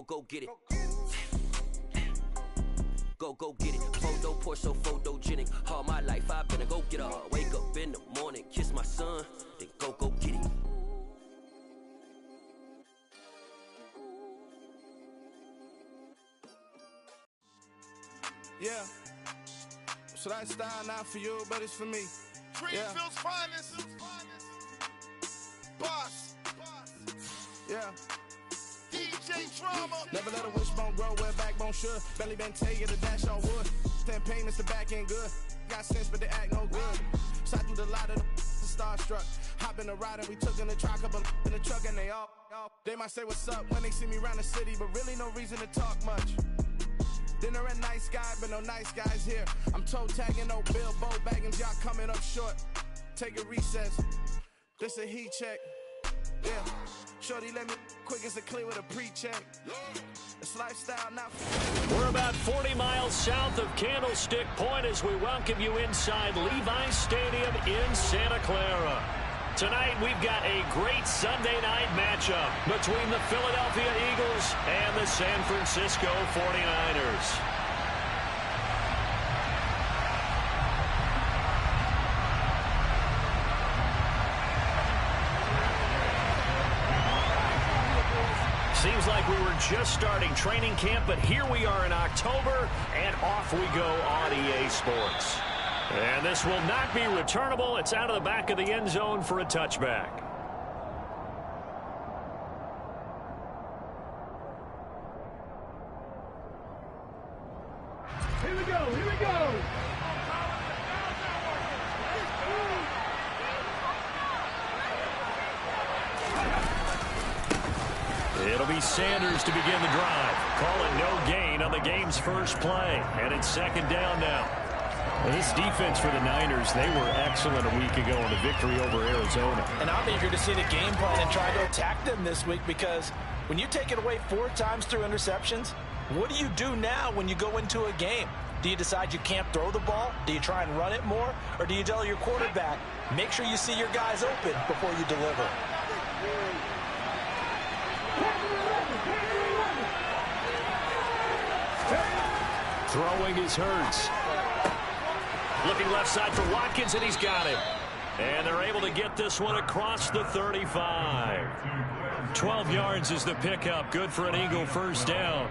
go get it. Go get it. Photo poor, so photogenic. All my life I've been a go getter. Wake up in the morning, kiss my son, then go get it. Yeah. So that style not for you, but it's for me. Greenfield's finest. Boss. Yeah. DJ Drama. Never let a wishbone grow where backbone should. Belly been taking the dash on wood. Then payments the back end good. Got sense, but they act no good. Shot through the lot of the starstruck. Hop in the ride and we took in the truck, couple in the truck and they all. They might say what's up when they see me around the city, but really no reason to talk much. Dinner a nice guy, but no nice guys here. I'm toe tagging, no Bilbo baggins, y'all coming up short. Take a recess. This a heat check. Yeah. Shorty let me quick as a clear with a pre-check. It's lifestyle now. We're about 40 miles south of Candlestick Point as we welcome you inside Levi's Stadium in Santa Clara. Tonight we've got a great Sunday night matchup between the Philadelphia Eagles and the San Francisco 49ers. Seems like we were just starting training camp, but here we are in October, and off we go on EA Sports. And this will not be returnable. It's out of the back of the end zone for a touchback. Here we go, here we go. It'll be Sanders to begin the drive. Calling no gain on the game's first play. And it's second down now. Well, this defense for the Niners, they were excellent a week ago in the victory over Arizona. And I'm eager to see the game plan and try to attack them this week, because when you take it away 4 times through interceptions, what do you do now when you go into a game? Do you decide you can't throw the ball? Do you try and run it more? Or do you tell your quarterback, make sure you see your guys open before you deliver? Throwing is Hurts. Looking left side for Watkins, and he's got him. And they're able to get this one across the 35. 12 yards is the pickup. Good for an Eagle first down.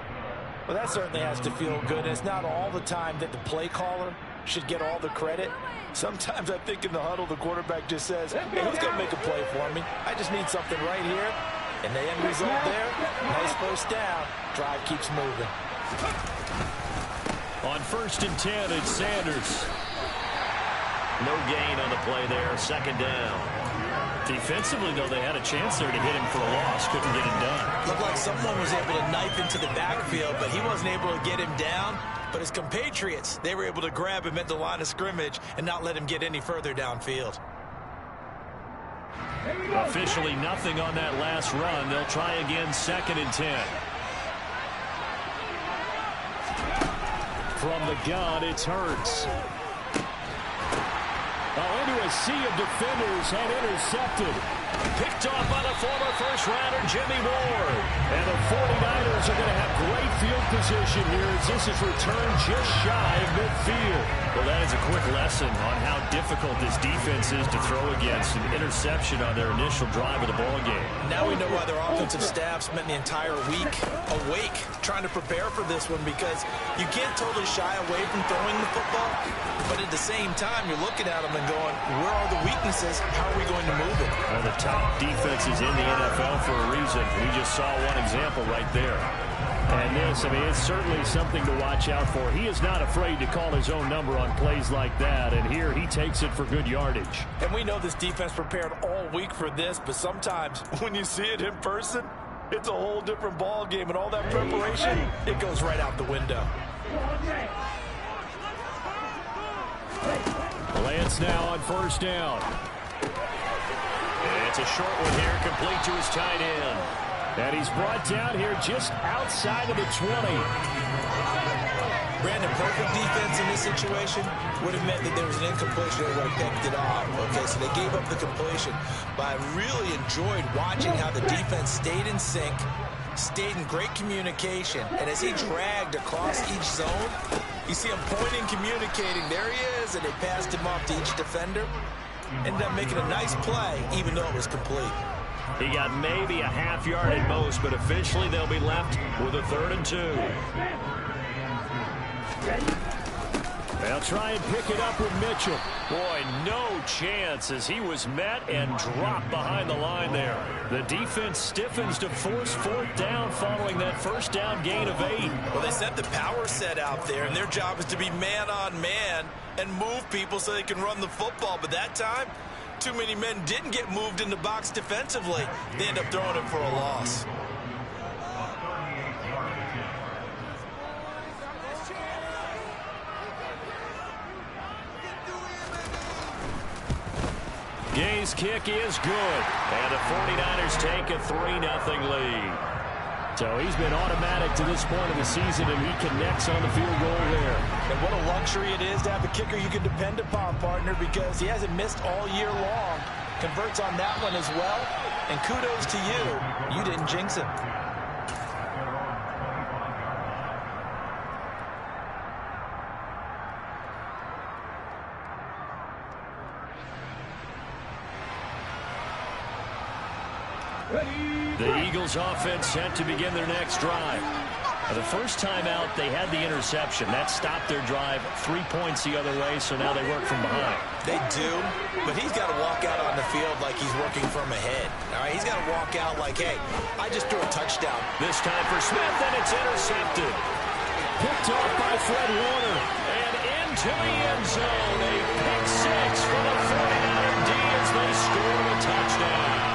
Well, that certainly has to feel good. And it's not all the time that the play caller should get all the credit. Sometimes I think in the huddle, the quarterback just says, hey, who's going to make a play for me? I just need something right here. And the end result there, nice first down. Drive keeps moving. On 1st and 10, it's Sanders. No gain on the play there, second down. Defensively, though, they had a chance there to hit him for a loss. Couldn't get it done. Looked like someone was able to knife into the backfield, but he wasn't able to get him down. But his compatriots, they were able to grab him at the line of scrimmage and not let him get any further downfield. Officially nothing on that last run. They'll try again, 2nd and 10. From the gun, it's Hurts. Into a sea of defenders and intercepted. Picked off by the former first-rounder Jimmy Ward. And the 49ers are going to have great field position here as this is returned just shy of midfield. Well, that is a quick lesson on how difficult this defense is to throw against. An interception on their initial drive of the ballgame. Now we know why their offensive staff spent the entire week awake trying to prepare for this one, because you can't totally shy away from throwing the football, but at the same time, you're looking at them and going, where are the weaknesses? How are we going to move it? Well, the top defenses in the NFL for a reason. We just saw one example right there. And this, I mean, it's certainly something to watch out for. He is not afraid to call his own number on plays like that, and here he takes it for good yardage. And we know this defense prepared all week for this, but sometimes when you see it in person, it's a whole different ball game, and all that preparation, it goes right out the window. Lance now on 1st down. And it's a short one here, complete to his tight end. And he's brought down here just outside of the 20. Brandon, perfect defense in this situation would have meant that there was an incompletion that would have picked it off. Okay, so they gave up the completion. But I really enjoyed watching how the defense stayed in sync, stayed in great communication, and as he dragged across each zone, you see him pointing, communicating. There he is, and they passed him off to each defender. Ended up making a nice play, even though it was complete. He got maybe a half yard at most, but officially they'll be left with a 3rd and 2. They'll try and pick it up with Mitchell. Boy, no chance as he was met and dropped behind the line there. The defense stiffens to force 4th down following that 1st down gain of 8. Well, they sent the power set out there, and their job is to be man-on-man and move people so they can run the football. But that time, too many men didn't get moved in the box defensively. They end up throwing it for a loss. Gay's kick is good, and the 49ers take a 3-0 lead. So he's been automatic to this point of the season, and he connects on the field goal there. And what a luxury it is to have a kicker you can depend upon, partner, because he hasn't missed all year long. Converts on that one as well, and kudos to you. You didn't jinx him. The Eagles offense set to begin their next drive. The first time out, they had the interception. That stopped their drive. 3 points the other way, so now they work from behind. They do, but he's got to walk out on the field like he's working from ahead. All right, he's got to walk out like, hey, I just threw a touchdown. This time for Smith, and it's intercepted. Picked off by Fred Warner, and into the end zone. A pick 6 for the 49er D as they score a touchdown.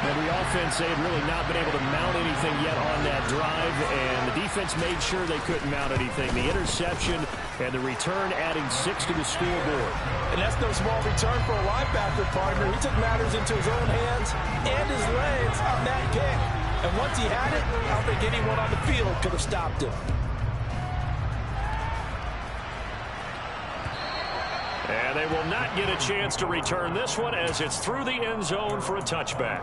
And the offense, they had really not been able to mount anything yet on that drive, and the defense made sure they couldn't mount anything. The interception and the return adding 6 to the scoreboard. And that's no small return for a linebacker, partner. He took matters into his own hands and his legs on that pick. And once he had it, I don't think anyone on the field could have stopped him. And they will not get a chance to return this one as it's through the end zone for a touchback.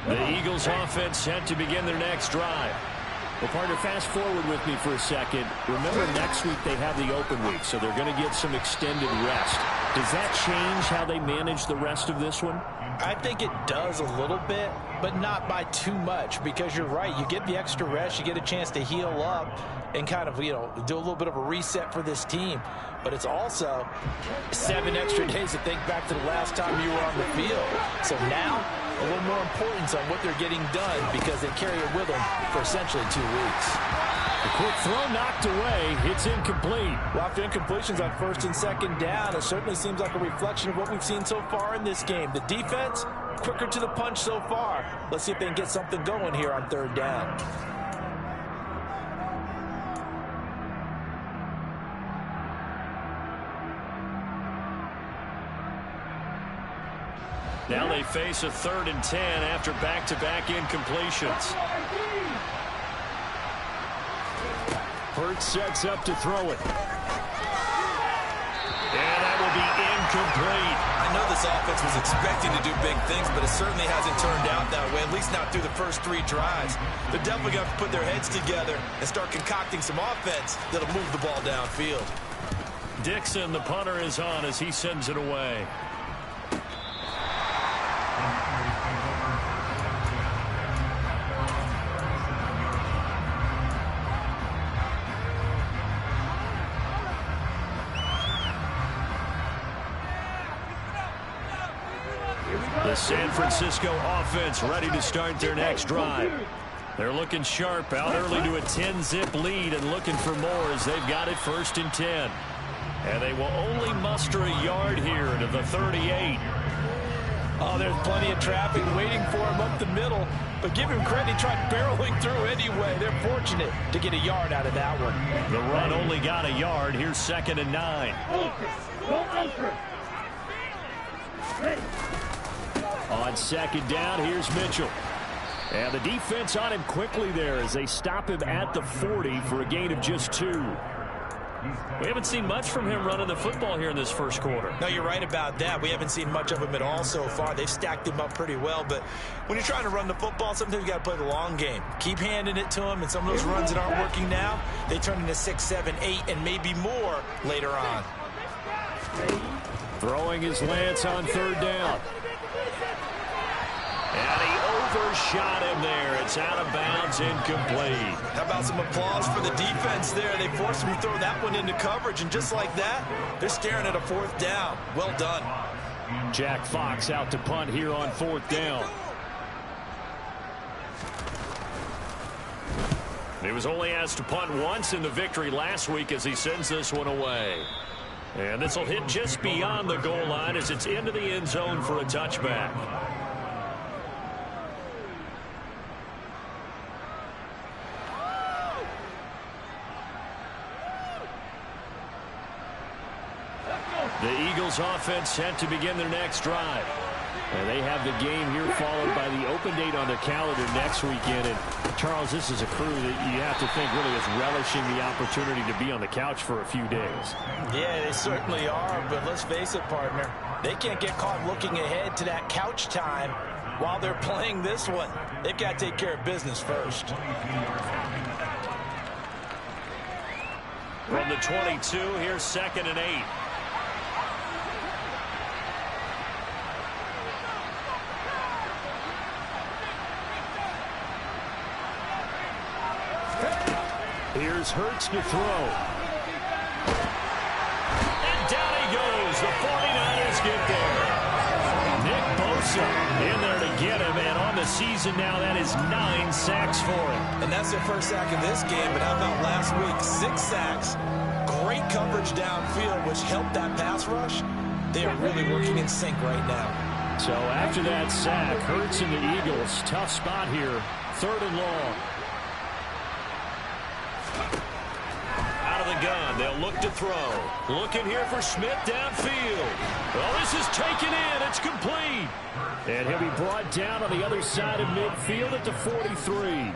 The Eagles offense set to begin their next drive. Well, partner, fast forward with me for a second. Remember, next week they have the open week, so they're going to get some extended rest. Does that change how they manage the rest of this one? I think it does a little bit, but not by too much, because you're right. You get the extra rest, you get a chance to heal up and kind of, do a little bit of a reset for this team. But it's also 7 extra days to think back to the last time you were on the field. So now, a little more importance on what they're getting done because they carry it with them for essentially 2 weeks. A quick throw knocked away. It's incomplete. Well, after incompletions on 1st and 2nd down, it certainly seems like a reflection of what we've seen so far in this game. The defense, quicker to the punch so far. Let's see if they can get something going here on 3rd down. Now they face a 3rd and 10 after back-to-back incompletions. Hurts sets up to throw it. And that will be incomplete. I know this offense was expecting to do big things, but it certainly hasn't turned out that way, at least not through the first 3 drives. They're definitely going to put their heads together and start concocting some offense that'll move the ball downfield. Dixon, the punter, is on as he sends it away. The San Francisco offense ready to start their next drive. They're looking sharp, out early to a 10-zip lead and looking for more as they've got it 1st and 10. And they will only muster a yard here to the 38. Oh, there's plenty of traffic waiting for him up the middle. But give him credit, he tried barreling through anyway. They're fortunate to get a yard out of that one. The run only got a yard. Here's 2nd and 9. On 2nd down, here's Mitchell. And the defense on him quickly there as they stop him at the 40 for a gain of just 2. We haven't seen much from him running the football here in this first quarter. No, you're right about that. We haven't seen much of him at all so far. They've stacked him up pretty well, but when you're trying to run the football, sometimes you got to play the long game. Keep handing it to him, and some of those runs that aren't working now, they turn into 6, 7, 8, and maybe more later on. Throwing his Lance on 3rd down. And he overshot him there. It's out of bounds, incomplete. How about some applause for the defense there? They forced him to throw that one into coverage, and just like that, they're staring at a 4th down. Well done. Jack Fox out to punt here on 4th down. He was only asked to punt once in the victory last week as he sends this one away. And this will hit just beyond the goal line as it's into the end zone for a touchback. The Eagles offense set to begin their next drive. And they have the game here followed by the open date on their calendar next weekend. And Charles, this is a crew that you have to think really is relishing the opportunity to be on the couch for a few days. Yeah, they certainly are, but let's face it, partner. They can't get caught looking ahead to that couch time while they're playing this one. They've got to take care of business first. From the 22, here's 2nd and 8. Here's Hurts to throw. And down he goes. The 49ers get there. Nick Bosa in there to get him. And on the season now, that is 9 sacks for him. And that's their first sack in this game. But how about last week? 6 sacks. Great coverage downfield, which helped that pass rush. They are really working in sync right now. So after that sack, Hurts and the Eagles, tough spot here. 3rd and long. Gun. They'll look to throw. Looking here for Smith downfield. Well, this is taken in. It's complete. And he'll be brought down on the other side of midfield at the 43.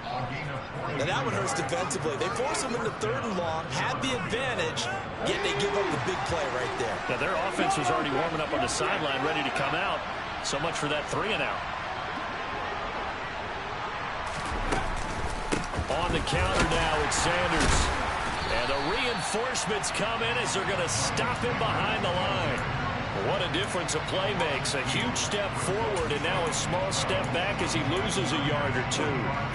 Now that one hurts defensively. They force him into 3rd and long, had the advantage, yet they give up the big play right there. Now their offense was already warming up on the sideline, ready to come out. So much for that 3 and out. On the counter now, it's Sanders. And the reinforcements come in as they're going to stop him behind the line. What a difference a play makes. A huge step forward and now a small step back as he loses a yard or 2.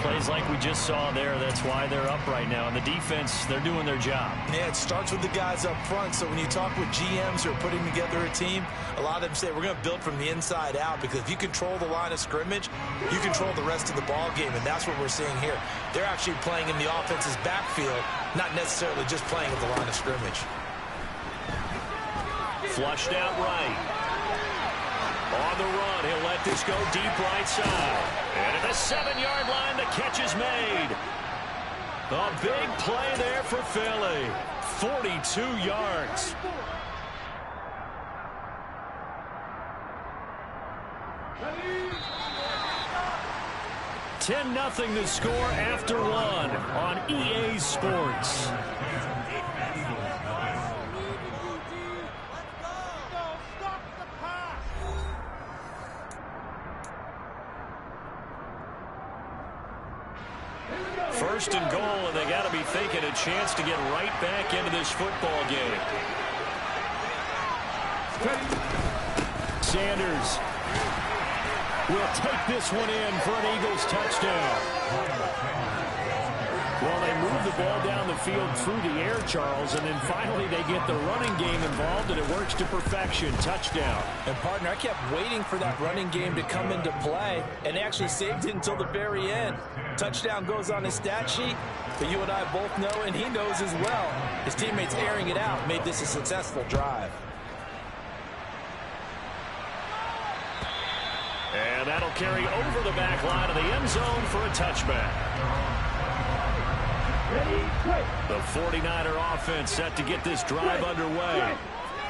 Plays like we just saw there. That's why they're up right now. And the defense, they're doing their job. Yeah, it starts with the guys up front. So when you talk with GMs who are putting together a team, a lot of them say we're going to build from the inside out, because if you control the line of scrimmage, you control the rest of the ball game. And that's what we're seeing here. They're actually playing in the offense's backfield, not necessarily just playing at the line of scrimmage. Flushed out right. On the run, he'll let this go deep right side. And at the 7-yard line, the catch is made. A big play there for Philly. 42 yards. (10-0) the score after 1 on EA Sports. First and goal, and they got to be thinking a chance to get right back into this football game. Sanders will take this one in for an Eagles touchdown. Well, they move the ball down the field through the air, Charles, and then finally they get the running game involved, and it works to perfection. Touchdown. And, partner, I kept waiting for that running game to come into play, and they actually saved it until the very end. Touchdown goes on his stat sheet, but you and I both know, and he knows as well, his teammates airing it out made this a successful drive. And that'll carry over the back line of the end zone for a touchback. The 49er offense set to get this drive underway.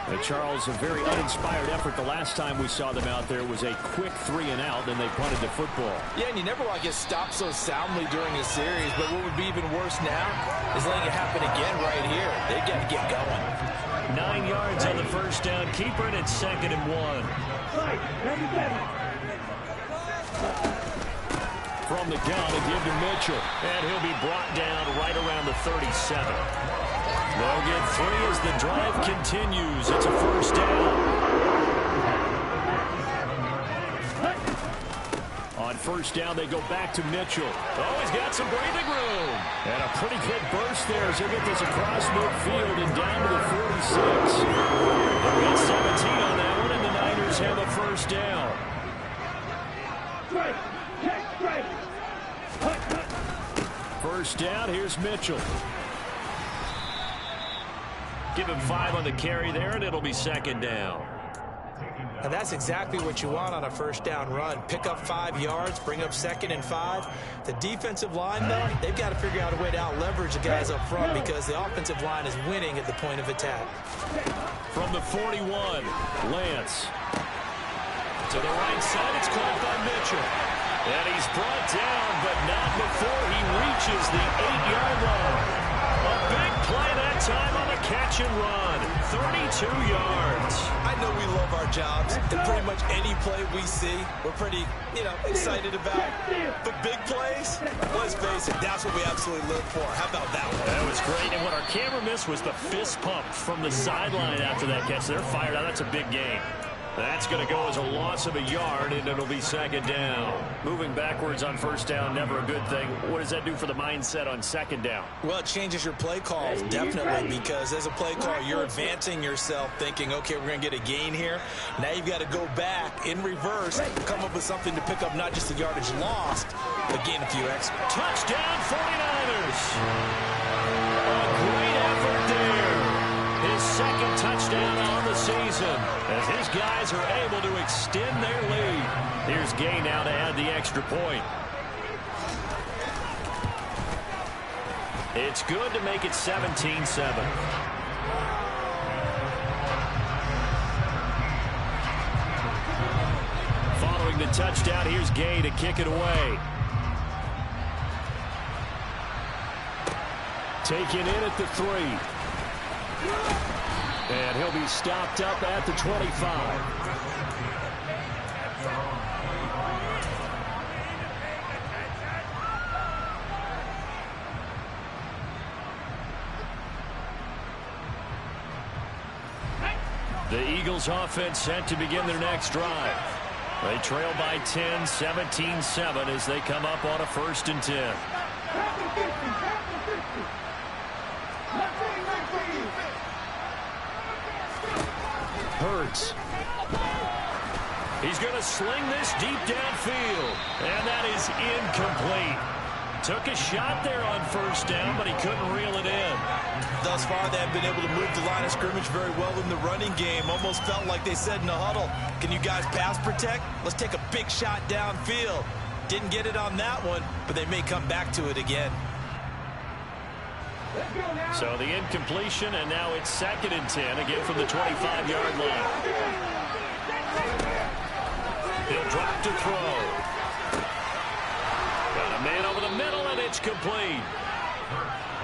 And Charles, a very uninspired effort the last time we saw them out there was a quick 3-and-out, and they punted the football. Yeah, and you never want to get stopped so soundly during a series, but what would be even worse now is letting it happen again right here. They've got to get going. 9 yards on the first down keeper, and it's 2nd and 1. From the gun, a give to Mitchell, and he'll be brought down right around the 37. They'll get 3 as the drive continues. It's a first down. On first down, they go back to Mitchell. Oh, he's got some breathing room. And a pretty good burst there as he'll get this across midfield and down to the 46. They'll get 17 on that one, and the Niners have a first down. First down, here's Mitchell. Give him 5 on the carry there, and it'll be 2nd down. And that's exactly what you want on a first down run. Pick up 5 yards, bring up 2nd and 5. The defensive line, though, they've got to figure out a way to out-leverage the guys up front because the offensive line is winning at the point of attack. From the 41, Lance. To the right side, it's caught by Mitchell. And he's brought down, but not before he reaches the 8-yard line. A big play that time on the catch and run. 32 yards. I know we love our jobs, and pretty much any play we see, we're pretty, excited about. But big plays, let's face it, that's what we absolutely live for. How about that one? That was great, and what our camera missed was the fist pump from the sideline after that catch. They're fired out. That's a big game. That's going to go as a loss of a yard, and it'll be 2nd down. Moving backwards on first down, never a good thing. What does that do for the mindset on 2nd down? Well, it changes your play calls, definitely, because as a play caller, you're advancing yourself thinking, okay, we're going to get a gain here. Now you've got to go back in reverse, come up with something to pick up not just the yardage lost, but gain a few extra. Touchdown, 49ers! A great effort there. His 2nd touchdown on the season as his guys are able to extend their lead. Here's Gay now to add the extra point. It's good to make it 17-7. Following the touchdown, here's Gay to kick it away. Taken in at the 3. And he'll be stopped up at the 25. The Eagles offense set to begin their next drive. They trail by 10, 17-7 as they come up on a 1st and 10. Hurts. He's going to sling this deep downfield, and that is incomplete. Took a shot there on first down, but he couldn't reel it in. Thus far, they have been able to move the line of scrimmage very well in the running game. Almost felt like they said in the huddle, can you guys pass protect? Let's take a big shot downfield. Didn't get it on that one, but they may come back to it again. So the incompletion, and now it's 2nd and 10, again from the 25-yard line. He'll drop to throw. Got a man over the middle, and it's complete.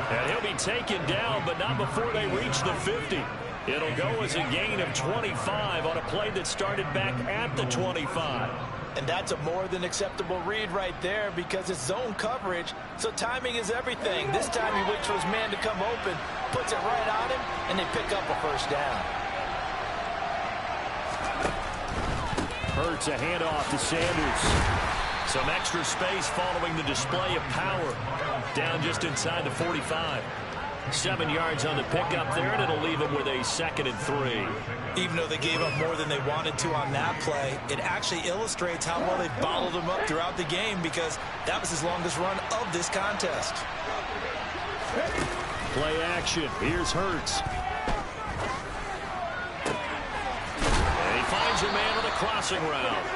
And he'll be taken down, but not before they reach the 50. It'll go as a gain of 25 on a play that started back at the 25. And that's a more than acceptable read right there because it's zone coverage, so timing is everything. This time he waits for his man to come open, puts it right on him, and they pick up a first down. Hurts a handoff to Sanders. Some extra space following the display of power. Down just inside the 45. 7 yards on the pickup there, and it'll leave them with a 2nd and 3. Even though they gave up more than they wanted to on that play, it actually illustrates how well they bottled them up throughout the game because that was his longest run of this contest. Play action. Here's Hurts. And he finds a man on the crossing route.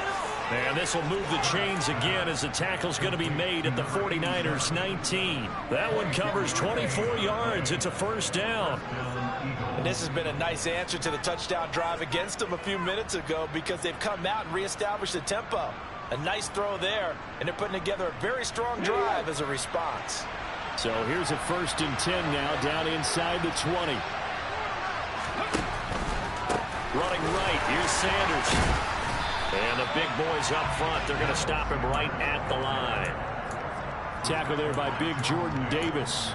And this will move the chains again as the tackle's going to be made at the 49ers 19. That one covers 24 yards. It's a first down. And this has been a nice answer to the touchdown drive against them a few minutes ago because they've come out and reestablished the tempo. A nice throw there, and they're putting together a very strong drive as a response. So here's a 1st and 10 now down inside the 20. Running right, here's Sanders. And the big boys up front, they're going to stop him right at the line. Tackle there by big Jordan Davis.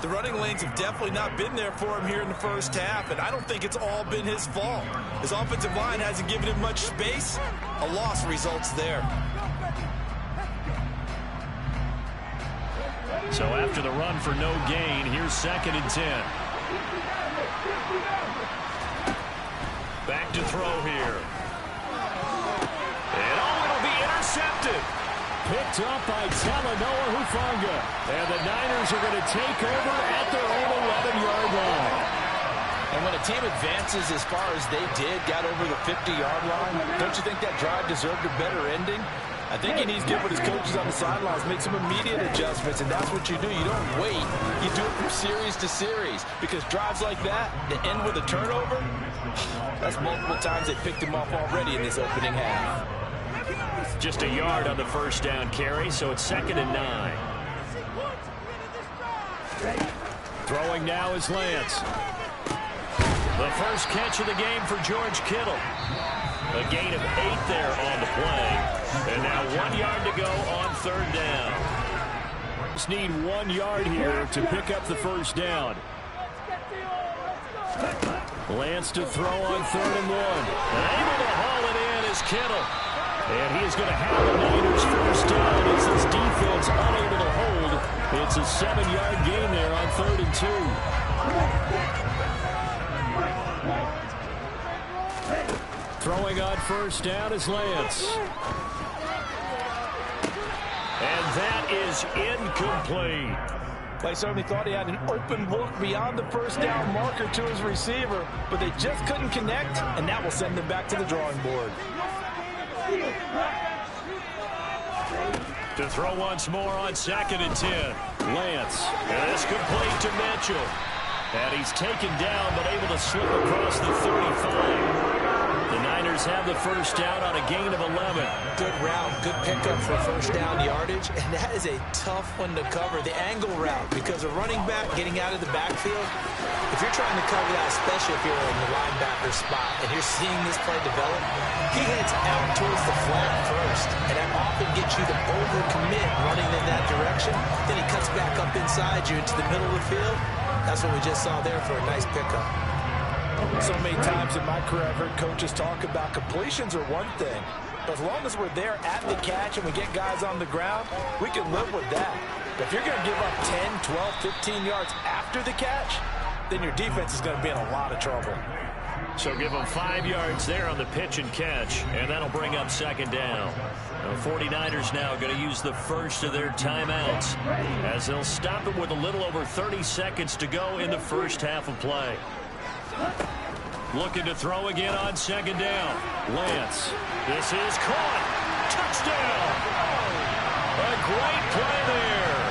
The running lanes have definitely not been there for him here in the first half, and I don't think it's all been his fault. His offensive line hasn't given him much space. A loss results there. So after the run for no gain, here's 2nd and 10. Back to throw here. And it'll be intercepted. Picked up by Talanoa Hufanga. And the Niners are going to take over at their own 11-yard line. And when a team advances as far as they did, got over the 50-yard line, don't you think that drive deserved a better ending? I think he needs to get with his coaches on the sidelines, make some immediate adjustments, and that's what you do. You don't wait. You do it from series to series because drives like that end with a turnover, that's multiple times they picked him off already in this opening half. Just a yard on the first down carry, so it's 2nd and 9. Throwing now is Lance. The first catch of the game for George Kittle. A gain of 8 there on the play. And now 1 yard to go on 3rd down. Just need 1 yard here to pick up the first down. Lance to throw on 3rd and 1. Able to haul it in is Kittle. And he is going to have the Niners first down as this defense unable to hold. It's a 7-yard gain there on 3rd and 2. Throwing on first down is Lance. And that is incomplete. They certainly thought he had an open look beyond the first down marker to his receiver, but they just couldn't connect, and that will send them back to the drawing board. To throw once more on 2nd and 10. Lance. And it's complete to Mitchell. And he's taken down, but able to slip across the 35. The Niners have the first down on a gain of 11. Good route, good pickup for first down yardage, and that is a tough one to cover, the angle route, because a running back getting out of the backfield, if you're trying to cover that, especially if you're in the linebacker spot and you're seeing this play develop, he heads out towards the flat first, and that often gets you to overcommit running in that direction. Then he cuts back up inside you into the middle of the field. That's what we just saw there for a nice pickup. So many times in my career, I've heard coaches talk about completions are one thing. But as long as we're there at the catch and we get guys on the ground, we can live with that. But if you're going to give up 10, 12, 15 yards after the catch, then your defense is going to be in a lot of trouble. So give them 5 yards there on the pitch and catch, and that'll bring up 2nd down. The 49ers now going to use the first of their timeouts as they'll stop it with a little over 30 seconds to go in the first half of play. Looking to throw again on 2nd down. Lance. This is caught. Touchdown. A great play there.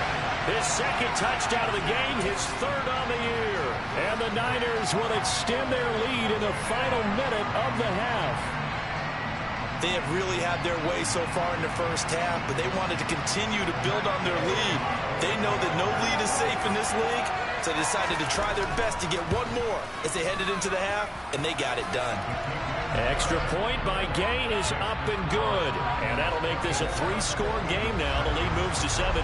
His 2nd touchdown of the game, his 3rd on the year. And the Niners will extend their lead in the final minute of the half. They have really had their way so far in the first half, but they wanted to continue to build on their lead. They know that no lead is safe in this league, so they decided to try their best to get one more as they headed into the half, and they got it done. Extra point by Gay is up and good, and that'll make this a 3-score game now. The lead moves to 17.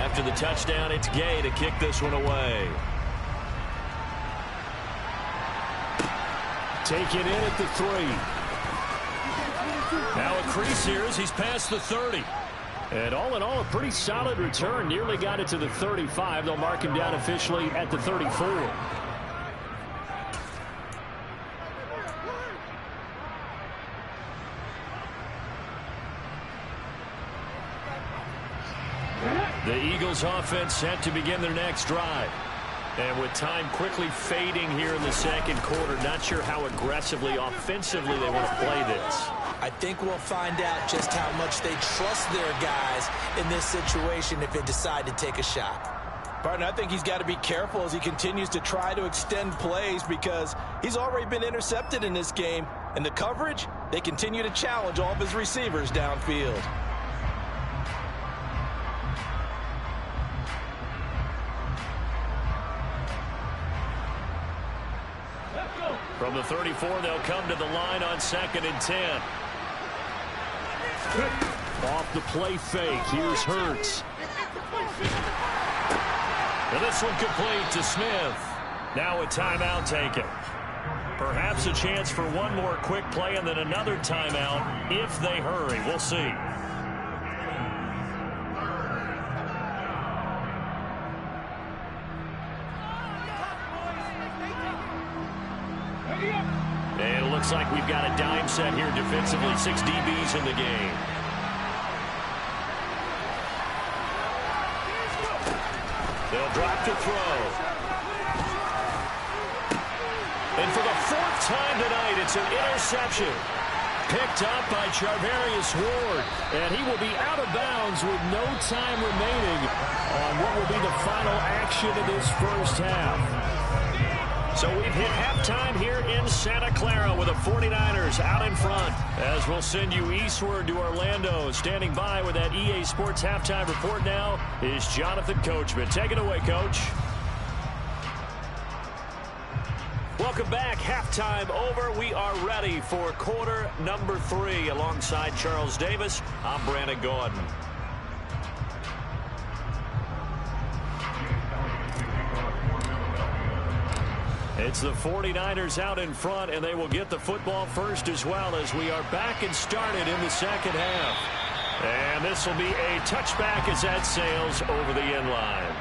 After the touchdown, it's Gay to kick this one away. Taken in at the 3. Now a crease here as he's past the 30. And all in all, a pretty solid return. Nearly got it to the 35. They'll mark him down officially at the 34. The Eagles offense set to begin their next drive. And with time quickly fading here in the second quarter, not sure how aggressively, offensively they want to play this. I think we'll find out just how much they trust their guys in this situation if they decide to take a shot. Barton, I think he's got to be careful as he continues to try to extend plays because he's already been intercepted in this game. And the coverage, they continue to challenge all of his receivers downfield. From the 34, they'll come to the line on 2nd and 10. Off the play fake, here's Hurts. And this one complete to Smith. Now a timeout taken. Perhaps a chance for one more quick play and then another timeout if they hurry. We'll see. And it looks like we've got a dime set here defensively. 6 DBs in the game. They'll drop to throw. And for the 4th time tonight, it's an interception. Picked up by Charvarius Ward. And he will be out of bounds with no time remaining on what will be the final action of this first half. So we've hit halftime here in Santa Clara with the 49ers out in front. As we'll send you eastward to Orlando. Standing by with that EA Sports halftime report now is Jonathan Coachman. Take it away, Coach. Welcome back. Halftime over. We are ready for quarter number 3. Alongside Charles Davis, I'm Brandon Gordon. It's the 49ers out in front, and they will get the football first as well as we are back and started in the second half. And this will be a touchback as that sails over the end line.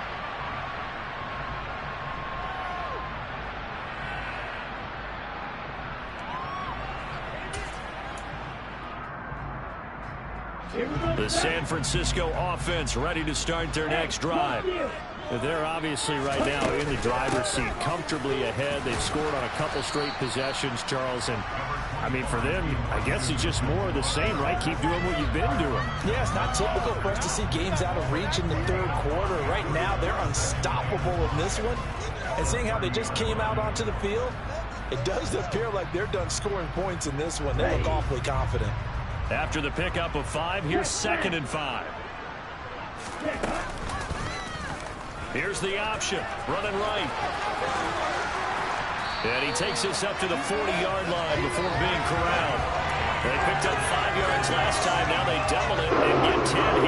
The San Francisco offense ready to start their next drive. They're obviously right now in the driver's seat, comfortably ahead. They've scored on a couple straight possessions, Charles. And, I mean, for them, I guess it's just more of the same, right? Keep doing what you've been doing. Yeah, it's not typical for us to see games out of reach in the third quarter. Right now, they're unstoppable in this one. And seeing how they just came out onto the field, it does appear like they're done scoring points in this one. They look awfully confident. After the pickup of 5, here's 2nd and 5. Here's the option, running right. And he takes this up to the 40-yard line before being corralled. They picked up 5 yards last time. Now they double it and get 10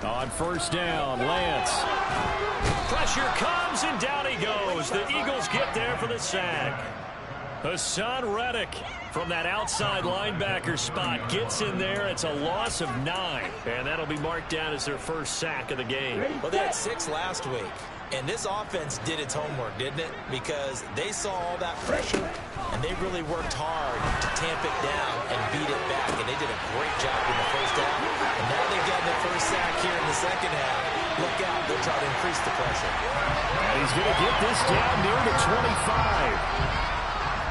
here. On first down, Lance. Pressure comes, and down he goes. The Eagles get there for the sack. Hassan Reddick from that outside linebacker spot gets in there. It's a loss of 9, and that'll be marked down as their first sack of the game. Well, they had 6 last week, and this offense did its homework, didn't it? Because they saw all that pressure, and they really worked hard to tamp it down and beat it back, and they did a great job in the first half. And now they've got the first sack here in the second half. Look out, they'll try to increase the pressure. And he's going to get this down near the 25.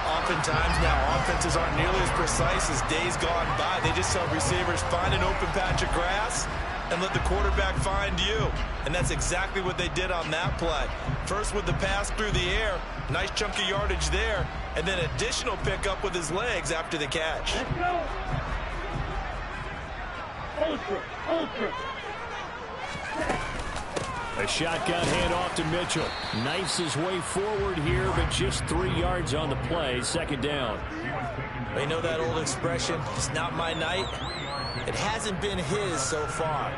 Oftentimes now offenses aren't nearly as precise as days gone by. They just tell receivers, find an open patch of grass and let the quarterback find you. And that's exactly what they did on that play. First with the pass through the air, nice chunk of yardage there, and then additional pickup with his legs after the catch. Let's go. Ultra. A shotgun handoff to Mitchell. Knifes his way forward here, but just 3 yards on the play. Second down. You know that old expression, it's not my night? It hasn't been his so far.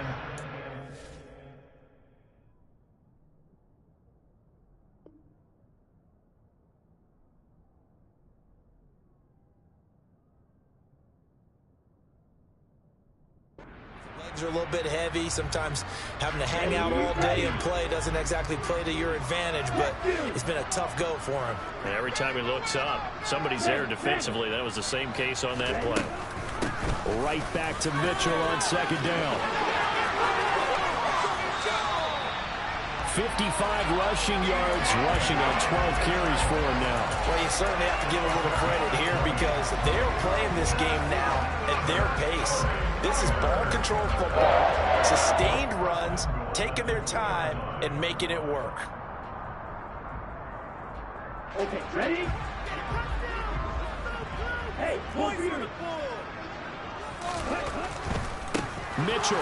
Legs are a little bit heavy. Sometimes having to hang out all day and play doesn't exactly play to your advantage, but it's been a tough go for him. And every time he looks up, somebody's there defensively. That was the same case on that play. Right back to Mitchell on second down. 55 rushing yards, rushing on 12 carries for him now. Well, you certainly have to give a little credit here because they're playing this game now at their pace. This is ball control football, sustained runs, taking their time and making it work. Okay, ready? Hey, point here. Mitchell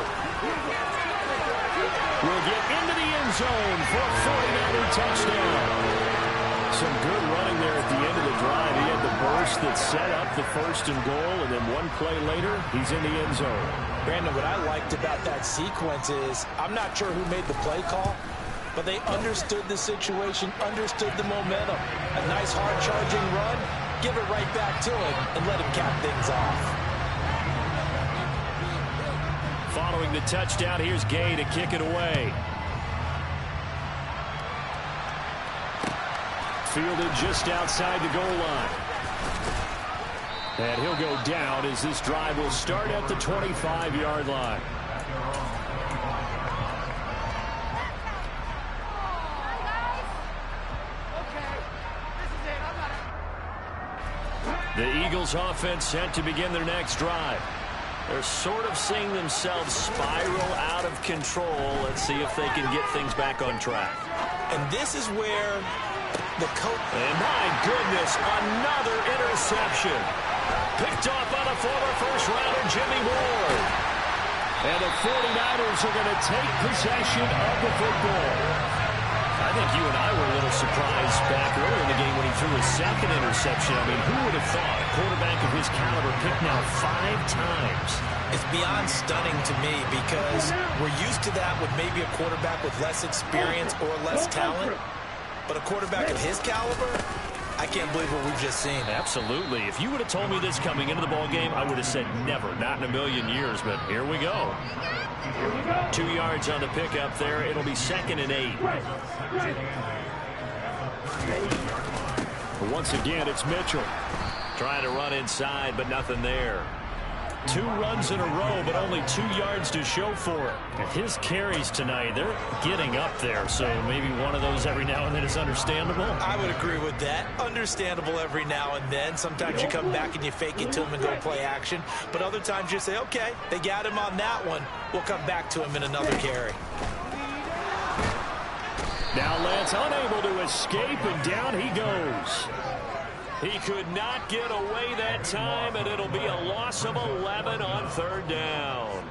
will get into the end zone for a 49er touchdown. Some good running there at the end of the drive. He had the burst that set up the 1st and goal, and then one play later, he's in the end zone. Brandon, what I liked about that sequence is I'm not sure who made the play call, but they understood the situation, understood the momentum. A nice hard-charging run, give it right back to him, and let him cap things off. Following the touchdown, here's Gay to kick it away. Fielded just outside the goal line. And he'll go down as this drive will start at the 25-yard line. The Eagles offense set to begin their next drive. They're sort of seeing themselves spiral out of control. Let's see if they can get things back on track. And this is where the coach... And my goodness, another interception. Picked off by the former first-rounder, Jimmy Ward. And the 49ers are going to take possession of the football. I think you and I were a little surprised back earlier in the game when he threw his 2nd interception. I mean, who would have thought a quarterback of his caliber picked now 5 times? It's beyond stunning to me because we're used to that with maybe a quarterback with less experience or less talent. But a quarterback of his caliber, I can't believe what we've just seen. Absolutely. If you would have told me this coming into the ball game, I would have said never, not in a million years. But here we go. 2 yards on the pickup there. It'll be 2nd and 8. But once again, it's Mitchell. Trying to run inside, but nothing there. 2 runs in a row, but only 2 yards to show for it. And his carries tonight, they're getting up there, so maybe one of those every now and then is understandable. I would agree with that. Understandable every now and then. Sometimes you come back and you fake it to him and go play action. But other times you say, okay, they got him on that one. We'll come back to him in another carry. Now Lance unable to escape, and down he goes. He could not get away that time, and it'll be a loss of 11 on 3rd down.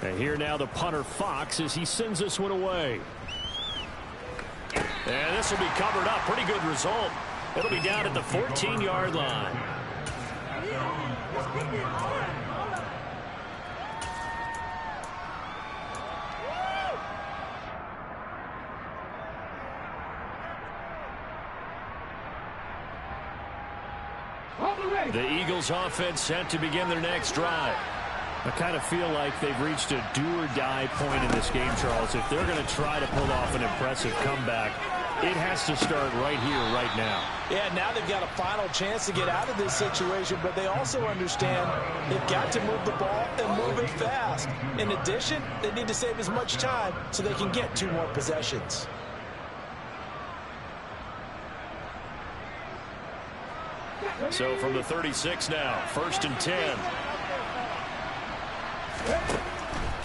And here now the punter Fox as he sends this one away. And this will be covered up. Pretty good result. It'll be down at the 14-yard line. The Eagles offense set to begin their next drive. I kind of feel like they've reached a do-or-die point in this game, Charles. If they're going to try to pull off an impressive comeback, it has to start right here, right now. Yeah, now they've got a final chance to get out of this situation, but they also understand they've got to move the ball and move it fast. In addition, they need to save as much time so they can get 2 more possessions. So from the 36 now, 1st and 10.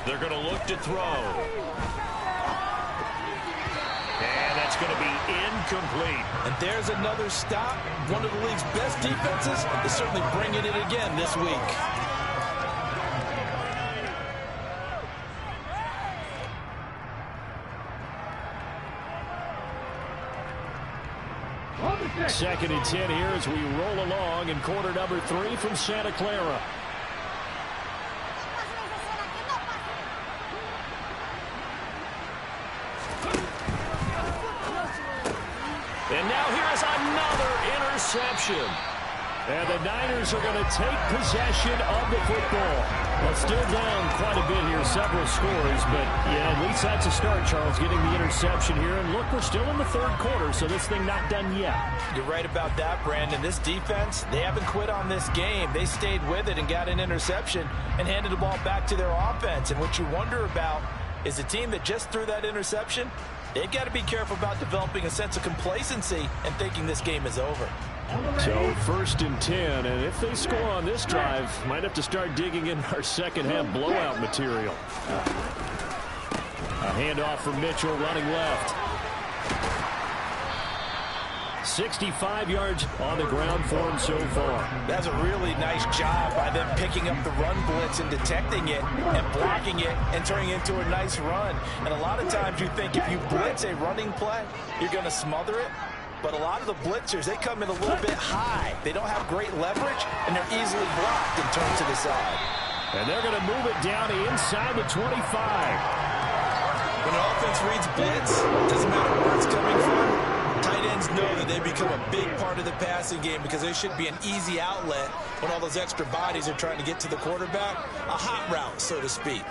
They're going to look to throw. And that's going to be incomplete. And there's another stop. One of the league's best defenses is certainly bringing it again this week. Second and 10 here as we roll along in quarter number 3 from Santa Clara. And now here's another interception. And the Niners are going to take possession of the football. Well, still down quite a bit here, several scores, but yeah, at least that's a start, Charles, getting the interception here. And look, we're still in the third quarter, so this thing not done yet. You're right about that, Brandon. This defense, they haven't quit on this game. They stayed with it and got an interception and handed the ball back to their offense. And what you wonder about is a team that just threw that interception, they've got to be careful about developing a sense of complacency and thinking this game is over. So 1st and 10, and if they score on this drive, might have to start digging in our second half blowout material. A handoff from Mitchell running left. 65 yards on the ground for him so far. That's a really nice job by them picking up the run blitz and detecting it and blocking it and turning it into a nice run. And a lot of times you think if you blitz a running play, you're going to smother it. But a lot of the blitzers, they come in a little bit high. They don't have great leverage, and they're easily blocked and turned to the side. And they're going to move it down inside the 25. When an offense reads blitz, it doesn't matter where it's coming from. Tight ends know that they become a big part of the passing game because they should be an easy outlet when all those extra bodies are trying to get to the quarterback. A hot route, so to speak.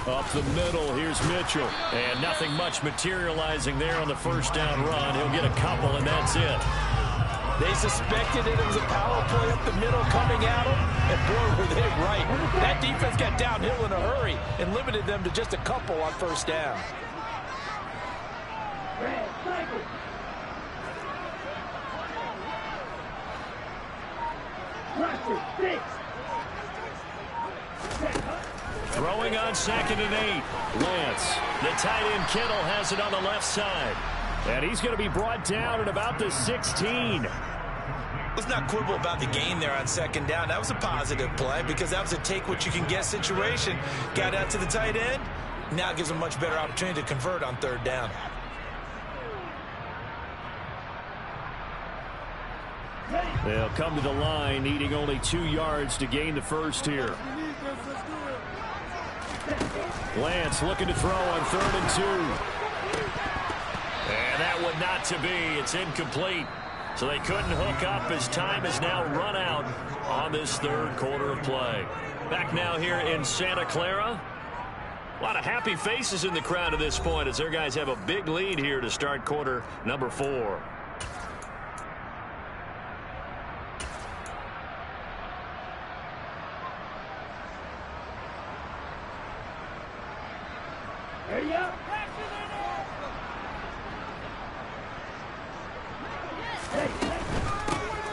Up the middle, here's Mitchell. And nothing much materializing there on the first down run. He'll get a couple, and that's it. They suspected it was a power play up the middle coming at them, and boy, were they right. That defense got downhill in a hurry and limited them to just a couple on first down. Throwing on 2nd and 8. Lance. The tight end Kittle has it on the left side. And he's going to be brought down at about the 16. Let's not quibble about the gain there on 2nd down. That was a positive play because that was a take-what-you-can-get situation. Got out to the tight end. Now it gives them a much better opportunity to convert on 3rd down. They'll come to the line, needing only 2 yards to gain the first here. Lance looking to throw on 3rd and 2. And that one not to be. It's incomplete. So they couldn't hook up as time has now run out on this 3rd quarter of play. Back now here in Santa Clara. A lot of happy faces in the crowd at this point as their guys have a big lead here to start quarter number 4.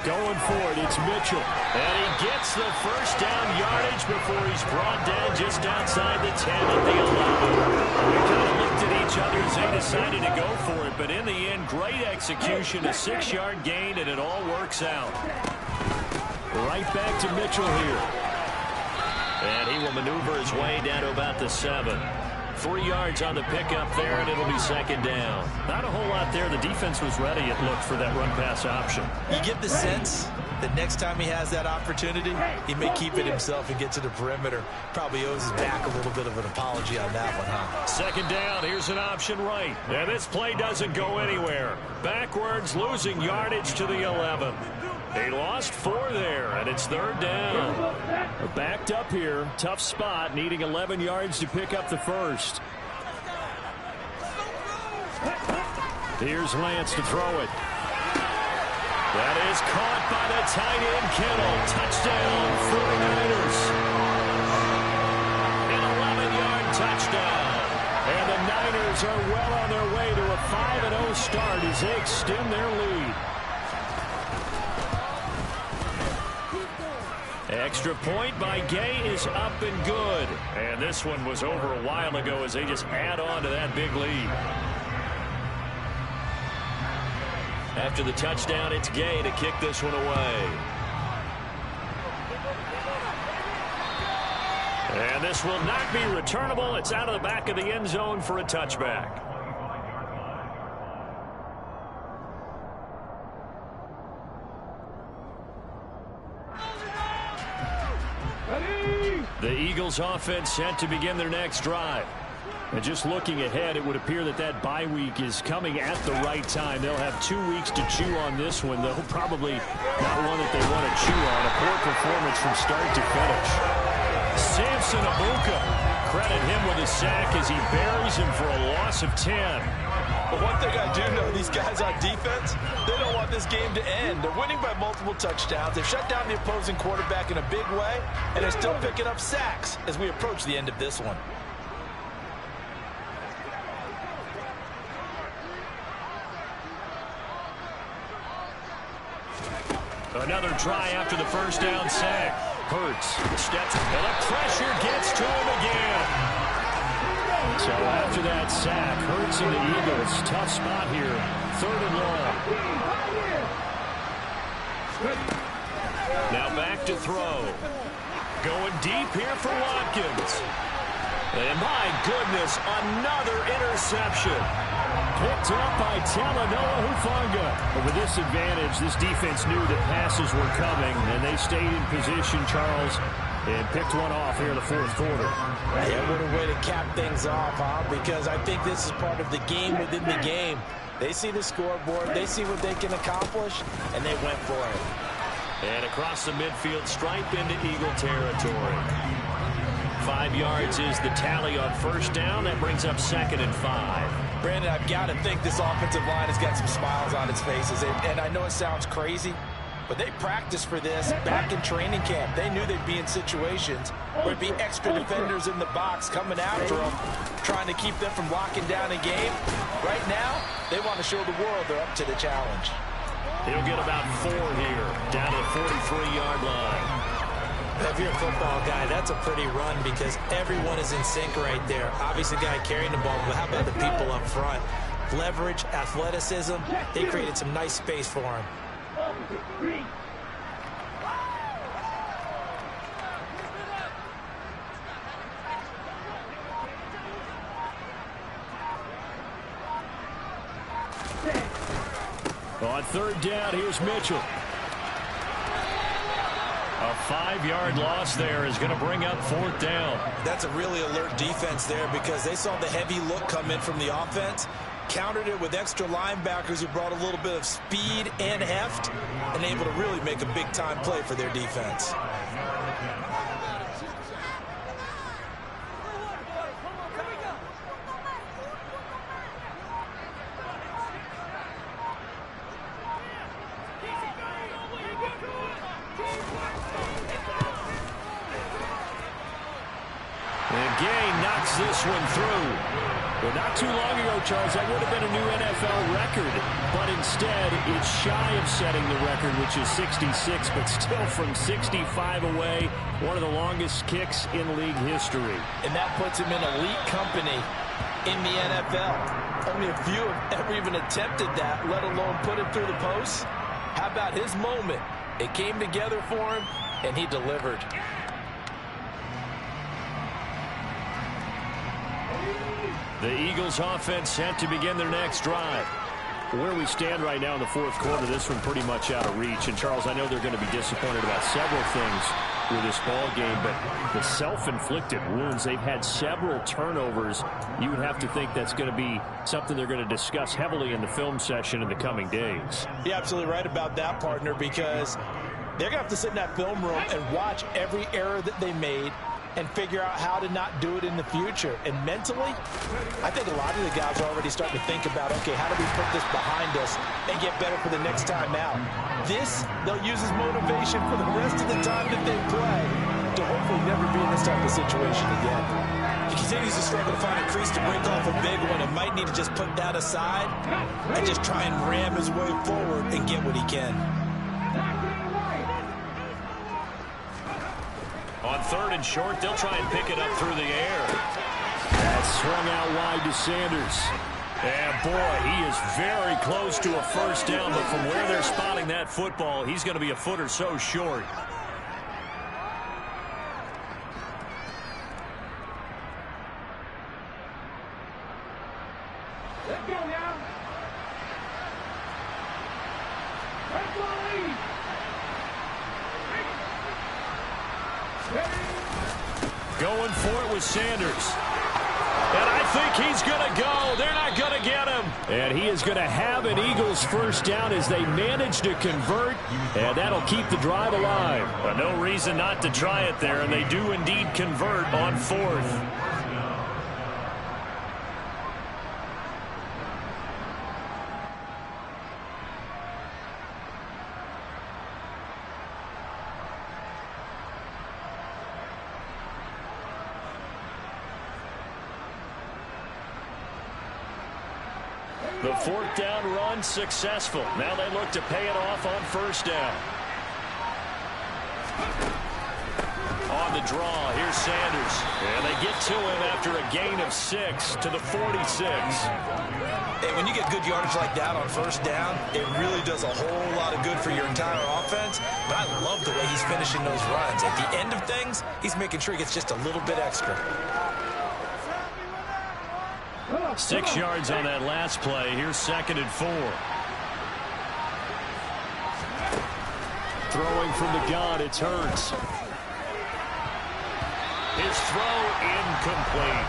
Going for it, it's Mitchell. And he gets the first down yardage before he's brought down just outside the 10 at the 11. We kind of looked at each other as they decided to go for it, but in the end, great execution, a 6-yard gain, and it all works out. Right back to Mitchell here. And he will maneuver his way down to about the 7. 3 yards on the pickup there, and it'll be 2nd down. Not a whole lot there. The defense was ready, it looked, for that run-pass option. You get the sense that next time he has that opportunity, he may keep it himself and get to the perimeter. Probably owes his back a little bit of an apology on that one, huh? 2nd down. Here's an option right. And this play doesn't go anywhere. Backwards, losing yardage to the 11. They lost 4 there, and it's 3rd down. They're backed up here. Tough spot, needing 11 yards to pick up the first. Here's Lance to throw it. That is caught by the tight end, Kittle. Touchdown, 49ers. An 11-yard touchdown. And the Niners are well on their way to a 5-0 start as they extend their lead. Extra point by Gay is up and good. And this one was over a while ago as they just add on to that big lead. After the touchdown, it's Gay to kick this one away. And this will not be returnable. It's out of the back of the end zone for a touchback. The Eagles offense set to begin their next drive. And just looking ahead, it would appear that bye week is coming at the right time. They'll have 2 weeks to chew on this one, though probably not one that they want to chew on. A poor performance from start to finish. Samson Abuka, credit him with a sack as he buries him for a loss of 10. But one thing I do know, these guys on defense, they don't want this game to end. They're winning by multiple touchdowns. They've shut down the opposing quarterback in a big way, and they're still picking up sacks as we approach the end of this one. Another try after the first down sack. Hurts steps, and the pressure gets to him again. So after that sack, Hurts and the Eagles, tough spot here. 3rd and long. Now back to throw. Going deep here for Watkins. And my goodness, another interception. Picked up by Talanoa Hufanga. But with this advantage, this defense knew that passes were coming, and they stayed in position, Charles, and picked one off here in the 4th quarter. Yeah, what a way to cap things off, huh? Because I think this is part of the game within the game. They see the scoreboard, they see what they can accomplish, and they went for it. And across the midfield, stripe into Eagle territory. 5 yards is the tally on first down. That brings up 2nd and 5. Brandon, I've got to think this offensive line has got some smiles on its faces. And I know it sounds crazy, but they practiced for this back in training camp. They knew they'd be in situations where it'd be extra defenders in the box coming after them, trying to keep them from locking down a game. Right now, they want to show the world they're up to the challenge. He'll get about 4 here, down to the 43-yard line. If you're a football guy, that's a pretty run because everyone is in sync right there. Obviously, the guy carrying the ball, but how about the people up front? Leverage, athleticism, they created some nice space for him. On 3rd down, here's Mitchell. A 5-yard loss there is going to bring up 4th down. That's a really alert defense there because they saw the heavy look come in from the offense, countered it with extra linebackers who brought a little bit of speed and heft, and able to really make a big-time play for their defense. This one through. Well, not too long ago, Charles, that would have been a new NFL record, but instead it's shy of setting the record, which is 66, but still from 65 away, one of the longest kicks in league history. And that puts him in elite company in the NFL. Only a few have ever even attempted that, let alone put it through the post. How about his moment? It came together for him, and he delivered. The Eagles offense set to begin their next drive. Where we stand right now in the 4th quarter, this one pretty much out of reach. And, Charles, I know they're going to be disappointed about several things with this ball game, but the self-inflicted wounds, they've had several turnovers. You would have to think that's going to be something they're going to discuss heavily in the film session in the coming days. You're absolutely right about that, partner, because they're going to have to sit in that film room and watch every error that they made and figure out how to not do it in the future. And mentally, I think a lot of the guys are already starting to think about, okay, how do we put this behind us and get better for the next time out? This, they'll use as motivation for the rest of the time that they play to hopefully never be in this type of situation again. He continues to struggle to find a crease to break off a big one and might need to just put that aside and just try and ram his way forward and get what he can. On 3rd and short, they'll try and pick it up through the air. That's swung out wide to Sanders. And, boy, he is very close to a first down, but from where they're spotting that football, he's going to be a foot or so short. Let's go now. Let's go, ladies. Going for it with Sanders. And I think he's going to go. They're not going to get him. And he is going to have an Eagles first down as they manage to convert. And that'll keep the drive alive. But no reason not to try it there, and they do indeed convert on fourth. The fourth down run successful. Now they look to pay it off on first down. On the draw, here's Sanders. And they get to him after a gain of 6 to the 46. Hey, when you get good yardage like that on first down, it really does a whole lot of good for your entire offense. But I love the way he's finishing those runs. At the end of things, he's making sure he gets just a little bit extra. 6 yards on that last play. Here's 2nd and 4. Throwing from the gun, it's Hurts. His throw incomplete.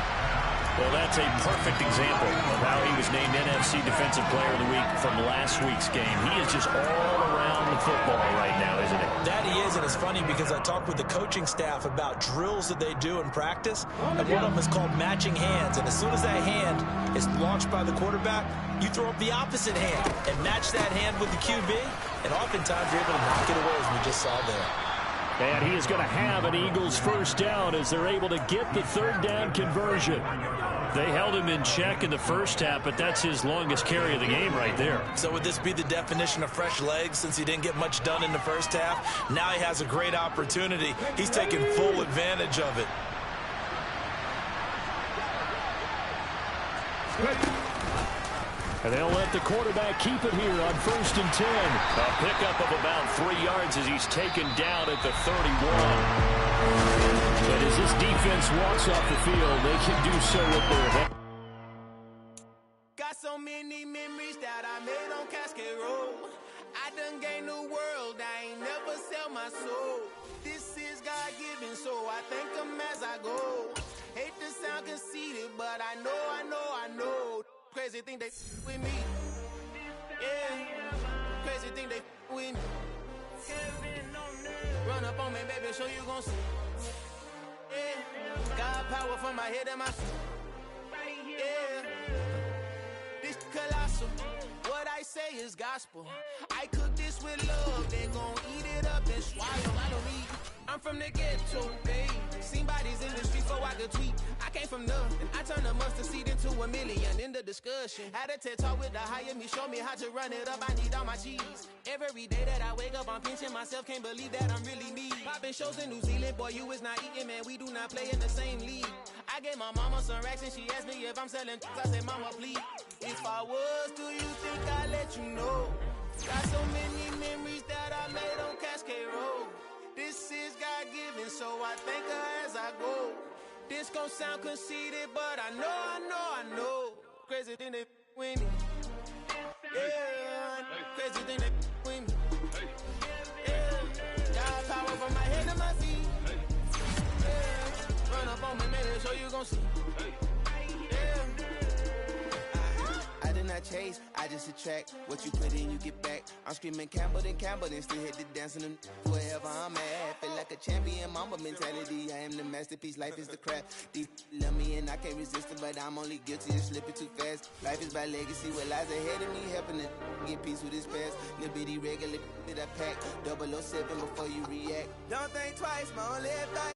Well, that's a perfect example of how he was named NFC Defensive Player of the Week from last week's game. He is just all around the football right now, isn't he? That he is, and it's funny because I talked with the coaching staff about drills that they do in practice, and one of them is called matching hands. And as soon as that hand is launched by the quarterback, you throw up the opposite hand and match that hand with the QB, and oftentimes you're able to knock it away, as we just saw there. And he is going to have an Eagles first down as they're able to get the third down conversion. They held him in check in the first half, but that's his longest carry of the game right there. So would this be the definition of fresh legs since he didn't get much done in the first half? Now he has a great opportunity. He's taking full advantage of it. And they'll let the quarterback keep it here on 1st and 10. A pickup of about 3 yards as he's taken down at the 31. But as this defense walks off the field, they can do so with their head. Got so many memories that I made on Cascade Road. I done gained the world, I ain't never sell my soul. This is God-given, so I thank him as I go. Hate to sound conceited, but I know. Crazy thing they with me. Yeah. Crazy thing they with me. Run up on me, baby, show you gon' see. Yeah. God power from my head and my feet. Yeah. This colossal. What I say is gospel. I cook this with love. They gon' eat it up and swallow. I don't need. I'm from the ghetto, babe. Seen bodies in the streets so I could tweet. I came from nothing. I turned a mustard seed into a million in the discussion. Had a TED talk with the higher me, show me how to run it up. I need all my cheese. Every day that I wake up, I'm pinching myself. Can't believe that I'm really me. Popping shows in New Zealand, boy, you is not eating, man. We do not play in the same league. I gave my mama some racks and she asked me if I'm selling. I said, mama, please. If I was, do you think I'd let you know? Got so many memories that I made on Cascade Road. This is God-given, so I thank her as I go. This gon' sound conceited, but I know. Crazy thing they with me. Yeah, crazy thing they with me. Yeah, God power from my head to my feet. Yeah, run up on me, maybe so you gon' see. Yeah. I did not chase, I just attract. What you put in, you get back. I'm screaming Campbell, then still hit the dancing and wherever I'm at. Feel like a champion, mamba mentality. I am the masterpiece, life is the crap. Deep love me and I can't resist it, but I'm only guilty of slipping too fast. Life is by legacy, what lies ahead of me, helping to get peace with his past. Little bitty regular that I pack, 007 before you react. Don't think twice, my only advice.